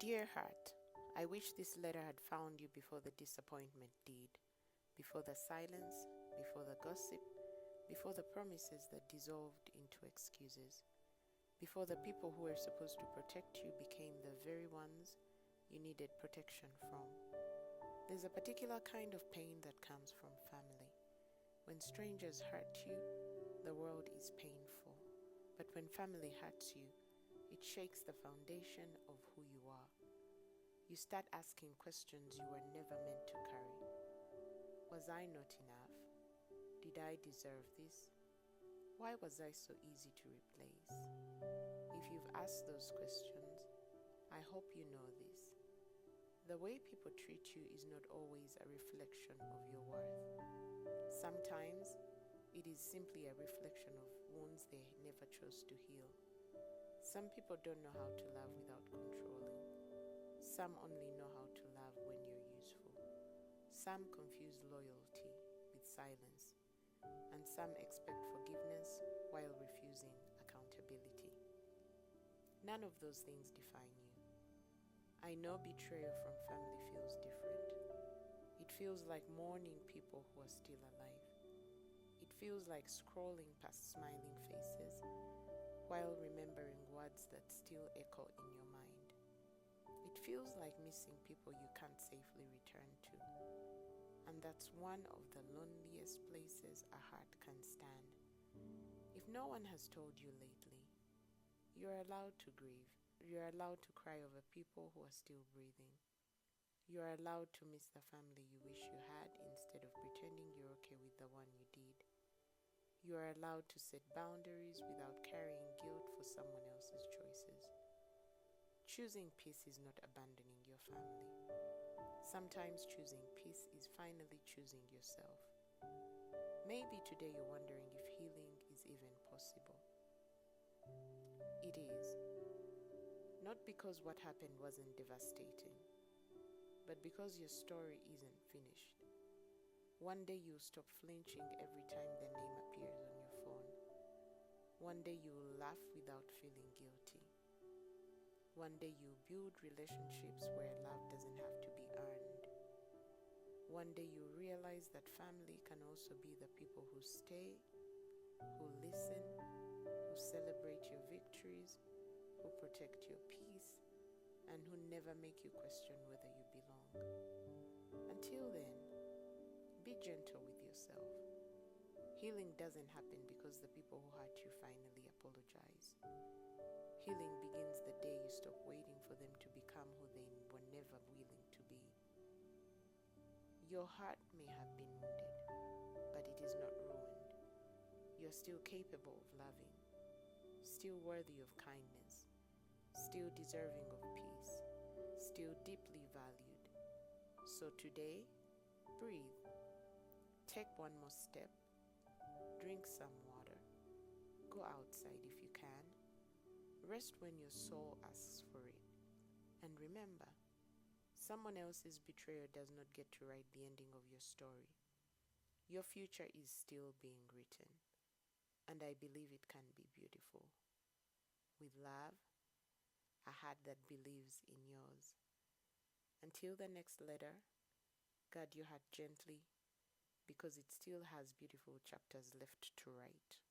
Dear heart, I wish this letter had found you before the disappointment did, before the silence, before the gossip, before the promises that dissolved into excuses, before the people who were supposed to protect you became the very ones you needed protection from. There's a particular kind of pain that comes from family. When strangers hurt you, the world is painful. But when family hurts you, it shakes the foundation of who you are. You start asking questions you were never meant to carry. Was I not enough? Did I deserve this? Why was I so easy to replace? If you've asked those questions, I hope you know this. The way people treat you is not always a reflection of your worth. Sometimes it is simply a reflection of wounds they never chose to heal. Some people don't know how to love without controlling. Some only know how to love when you're useful. Some confuse loyalty with silence. And some expect forgiveness while refusing accountability. None of those things define you. I know betrayal from family feels different. It feels like mourning people who are still alive. It feels like scrolling past smiling faces while remembering words that still echo in your mind. It feels like missing people you can't safely return to. And that's one of the loneliest places a heart can stand. If no one has told you lately, you're allowed to grieve. You're allowed to cry over people who are still breathing. You're allowed to miss the family you wish you had instead of pretending you're okay with the one you did. You are allowed to set boundaries without carrying guilt for someone else's choices. Choosing peace is not abandoning your family. Sometimes choosing peace is finally choosing yourself. Maybe today you're wondering if healing is even possible. It is. Not because what happened wasn't devastating, but because your story isn't finished. One day you'll stop flinching every time their name appears on your phone. One day you'll laugh without feeling guilty. One day you'll build relationships where love doesn't have to be earned. One day you'll realize that family can also be the people who stay, who listen, who celebrate your victories, who protect your peace, and who never make you question whether you belong. Until then, be gentle with yourself. Healing doesn't happen because the people who hurt you finally apologize. Healing begins the day you stop waiting for them to become who they were never willing to be. Your heart may have been wounded, but it is not ruined. You're still capable of loving, still worthy of kindness, still deserving of peace, still deeply valued. So today, breathe. Take one more step. Drink some water. Go outside if you can. Rest when your soul asks for it. And remember, someone else's betrayal does not get to write the ending of your story. Your future is still being written, and I believe it can be beautiful. With love, a heart that believes in yours. Until the next letter, guard your heart gently, because it still has beautiful chapters left to write.